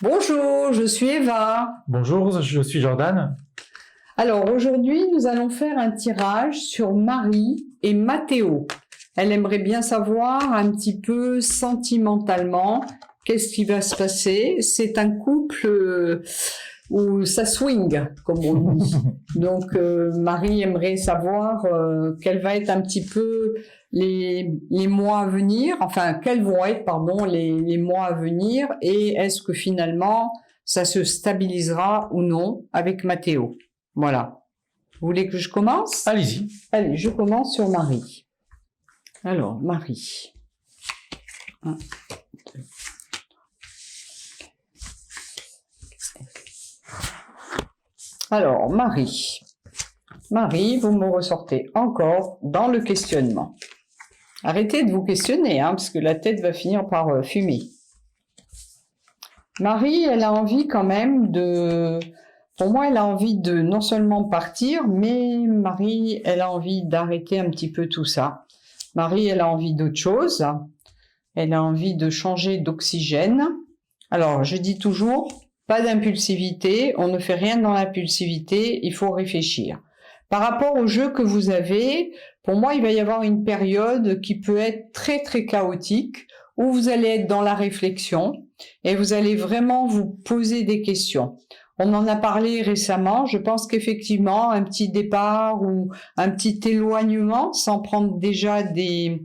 Bonjour, je suis Eva. Bonjour, je suis Jordan. Alors aujourd'hui, nous allons faire un tirage sur Marie et Mathéo. Elle aimerait bien savoir un petit peu sentimentalement qu'est-ce qui va se passer. C'est un couple où ça swing, comme on dit. Donc Marie aimerait savoir quels vont être un petit peu les mois à venir, enfin quels vont être, pardon, les mois à venir, et est-ce que finalement ça se stabilisera ou non avec Mathéo. Voilà. Vous voulez que je commence ? Allez-y. Allez, je commence sur Marie. Alors, Marie. 1, 2. Alors, Marie. Marie, vous me ressortez encore dans le questionnement. Arrêtez de vous questionner, parce que la tête va finir par fumer. Marie, elle a envie quand même de... Pour moi, elle a envie de non seulement partir, mais Marie, elle a envie d'arrêter un petit peu tout ça. Marie, elle a envie d'autre chose. Elle a envie de changer d'oxygène. Alors, je dis toujours, pas d'impulsivité. On ne fait rien dans l'impulsivité. Il faut réfléchir. Par rapport au jeu que vous avez, pour moi, il va y avoir une période qui peut être très, très chaotique, où vous allez être dans la réflexion et vous allez vraiment vous poser des questions. On en a parlé récemment, je pense qu'effectivement, un petit départ ou un petit éloignement, sans prendre déjà des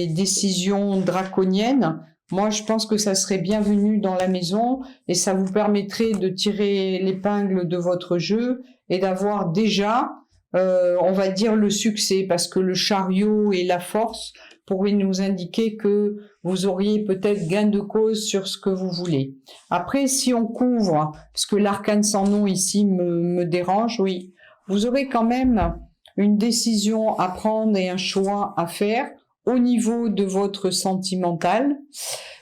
décisions draconiennes, moi je pense que ça serait bienvenu dans la maison et ça vous permettrait de tirer l'épingle de votre jeu et d'avoir déjà, on va dire, le succès, parce que le chariot et la force pourraient nous indiquer que vous auriez peut-être gain de cause sur ce que vous voulez. Après, si on couvre, parce que l'arcane sans nom ici me dérange, oui, vous aurez quand même une décision à prendre et un choix à faire au niveau de votre sentimental.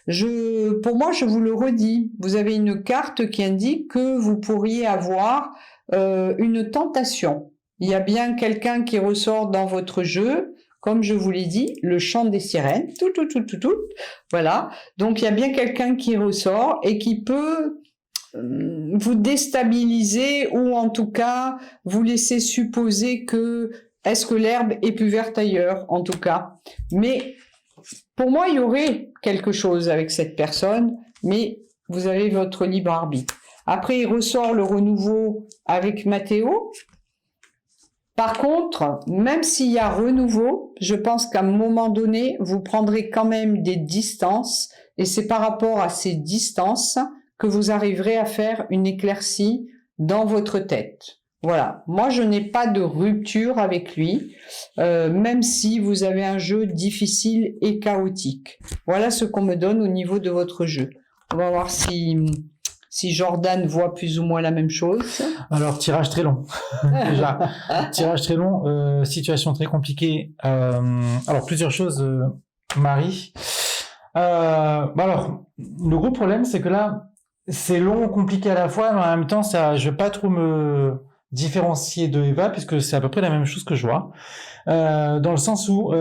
Pour moi, je vous le redis, vous avez une carte qui indique que vous pourriez avoir une tentation. Il y a bien quelqu'un qui ressort dans votre jeu, comme je vous l'ai dit, le chant des sirènes, tout, voilà. Donc il y a bien quelqu'un qui ressort et qui peut vous déstabiliser ou en tout cas vous laisser supposer que est-ce que l'herbe est plus verte ailleurs, en tout cas. Mais pour moi, il y aurait quelque chose avec cette personne, mais vous avez votre libre arbitre. Après, il ressort le renouveau avec Mathéo. Par contre, même s'il y a renouveau, je pense qu'à un moment donné, vous prendrez quand même des distances et c'est par rapport à ces distances que vous arriverez à faire une éclaircie dans votre tête. Voilà. Moi, je n'ai pas de rupture avec lui, même si vous avez un jeu difficile et chaotique. Voilà ce qu'on me donne au niveau de votre jeu. On va voir si Jordan voit plus ou moins la même chose. Alors, tirage très long. Déjà, tirage très long, situation très compliquée. Alors, plusieurs choses, Marie. Alors, le gros problème, c'est que là, c'est long, compliqué à la fois, mais en même temps, je vais pas trop me différencier de Eva, puisque c'est à peu près la même chose que je vois. Dans le sens où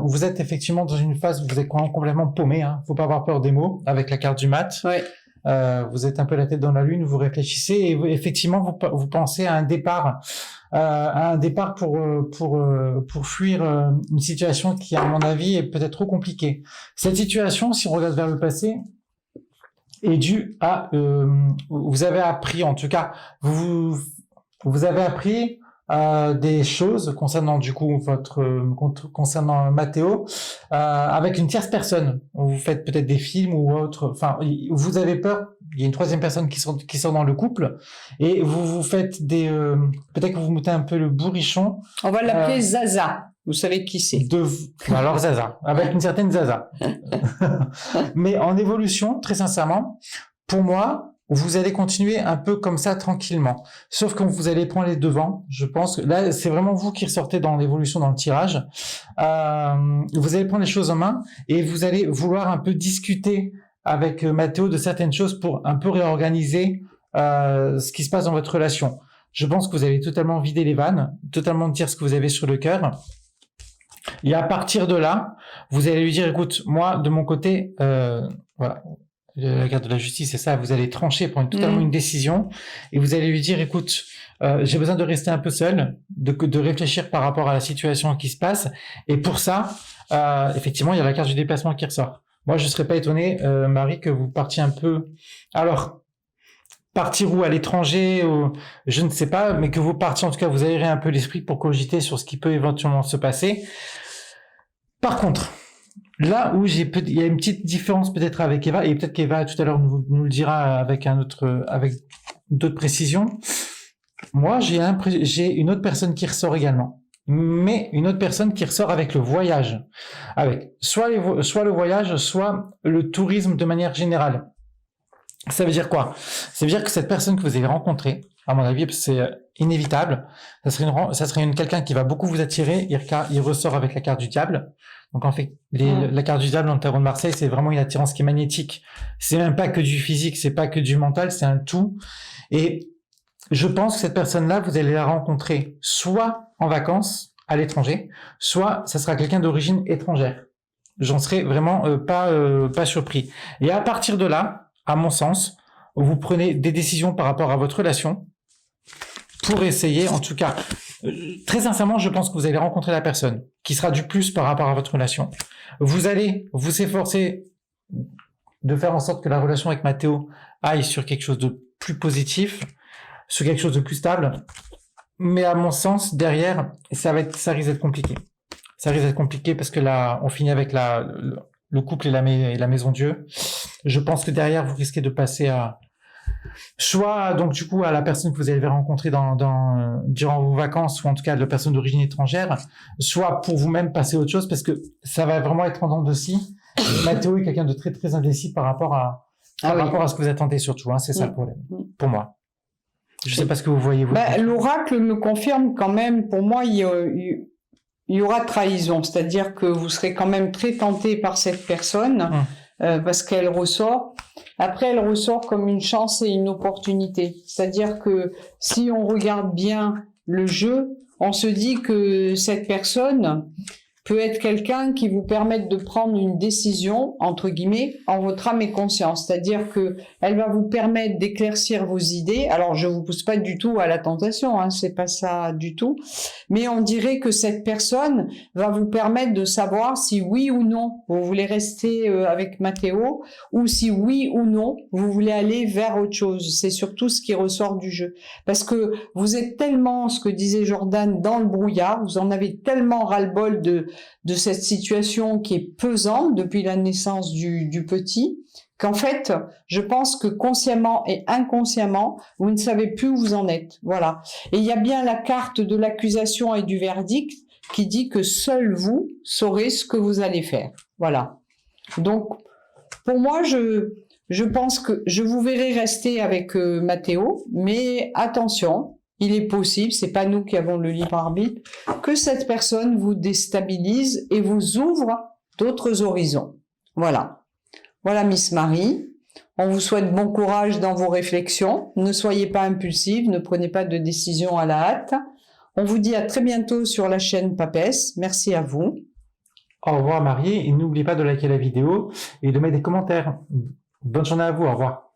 vous êtes effectivement dans une phase où vous êtes complètement paumé. Faut pas avoir peur des mots avec la carte du mat. Ouais. Vous êtes un peu la tête dans la lune, vous réfléchissez et effectivement vous pensez à un départ, pour fuir une situation qui, à mon avis, est peut-être trop compliquée. Cette situation, si on regarde vers le passé, est due à vous avez appris, en tout cas, vous avez appris des choses concernant du coup concernant Mathéo avec une tierce personne. Vous faites peut-être des films ou autre. Enfin, vous avez peur. Il y a une troisième personne qui sort dans le couple et vous faites peut-être que vous mettez un peu le bourrichon. On va l'appeler Zaza. Vous savez qui c'est. Alors Zaza, avec une certaine Zaza. Mais en évolution, très sincèrement, pour moi, vous allez continuer un peu comme ça tranquillement. Sauf que vous allez prendre les devants. Je pense que là, c'est vraiment vous qui ressortez dans l'évolution, dans le tirage. Vous allez prendre les choses en main et vous allez vouloir un peu discuter avec Mathéo de certaines choses pour un peu réorganiser ce qui se passe dans votre relation. Je pense que vous allez totalement vider les vannes, totalement dire ce que vous avez sur le cœur. Et à partir de là, vous allez lui dire, écoute, moi, de mon côté, voilà, la carte de la justice, c'est ça, vous allez trancher pour totalement une décision et vous allez lui dire, écoute, j'ai besoin de rester un peu seul, de réfléchir par rapport à la situation qui se passe. Et pour ça, effectivement, il y a la carte du déplacement qui ressort. Moi, je ne serais pas étonné, Marie, que vous partiez un peu... Alors, partir où à l'étranger, je ne sais pas, mais que vous partiez, en tout cas, vous aérez un peu l'esprit pour cogiter sur ce qui peut éventuellement se passer. Par contre, là où il y a une petite différence peut-être avec Eva, et peut-être qu'Eva tout à l'heure nous le dira avec d'autres précisions. Moi, j'ai une autre personne qui ressort également, mais une autre personne qui ressort avec le voyage, avec soit le voyage, soit le tourisme de manière générale. Ça veut dire quoi? Ça veut dire que cette personne que vous avez rencontrée, à mon avis, c'est inévitable, ça serait quelqu'un qui va beaucoup vous attirer. Il ressort avec la carte du diable. Donc en fait, la carte du diable dans le tarot de Marseille, c'est vraiment une attirance qui est magnétique. C'est même pas que du physique, c'est pas que du mental, c'est un tout. Et je pense que cette personne-là, vous allez la rencontrer soit en vacances à l'étranger, soit ça sera quelqu'un d'origine étrangère. J'en serais vraiment pas surpris. Et à partir de là, à mon sens, vous prenez des décisions par rapport à votre relation pour essayer, en tout cas, très sincèrement, je pense que vous allez rencontrer la personne qui sera du plus par rapport à votre relation. Vous allez vous efforcer de faire en sorte que la relation avec Mathéo aille sur quelque chose de plus positif, sur quelque chose de plus stable. Mais à mon sens, derrière, ça risque d'être compliqué. Ça risque d'être compliqué parce que là, on finit avec le couple et la maison Dieu. Je pense que derrière, vous risquez de passer à soit donc du coup à la personne que vous allez rencontrer durant vos vacances, ou en tout cas la personne d'origine étrangère, soit pour vous-même passer à autre chose parce que ça va vraiment être en dents de scie. Mathéo est quelqu'un de très très indécis par rapport à ce que vous attendez surtout. Hein, c'est ça le problème pour moi. Je ne sais pas ce que vous voyez vous. L'oracle me confirme quand même. Pour moi, il y aura trahison, c'est-à-dire que vous serez quand même très tenté par cette personne parce qu'elle ressort. Après, elle ressort comme une chance et une opportunité. C'est-à-dire que si on regarde bien le jeu, on se dit que cette personne peut être quelqu'un qui vous permette de prendre une décision, entre guillemets, en votre âme et conscience. C'est-à-dire que elle va vous permettre d'éclaircir vos idées. Alors, je vous pousse pas du tout à la tentation, hein, c'est pas ça du tout. Mais on dirait que cette personne va vous permettre de savoir si oui ou non vous voulez rester avec Mathéo, ou si oui ou non vous voulez aller vers autre chose. C'est surtout ce qui ressort du jeu. Parce que vous êtes tellement, ce que disait Jordan, dans le brouillard, vous en avez tellement ras-le-bol de cette situation qui est pesante depuis la naissance du petit, qu'en fait, je pense que consciemment et inconsciemment, vous ne savez plus où vous en êtes. Voilà. Et il y a bien la carte de l'accusation et du verdict qui dit que seul vous saurez ce que vous allez faire. Voilà. Donc, pour moi, je pense que je vous verrai rester avec Mathéo, mais attention, il est possible, c'est pas nous qui avons le libre arbitre, que cette personne vous déstabilise et vous ouvre d'autres horizons. Voilà. Voilà, Miss Marie. On vous souhaite bon courage dans vos réflexions. Ne soyez pas impulsive, ne prenez pas de décision à la hâte. On vous dit à très bientôt sur la chaîne Papesse. Merci à vous. Au revoir, Marie. Et n'oubliez pas de liker la vidéo et de mettre des commentaires. Bonne journée à vous. Au revoir.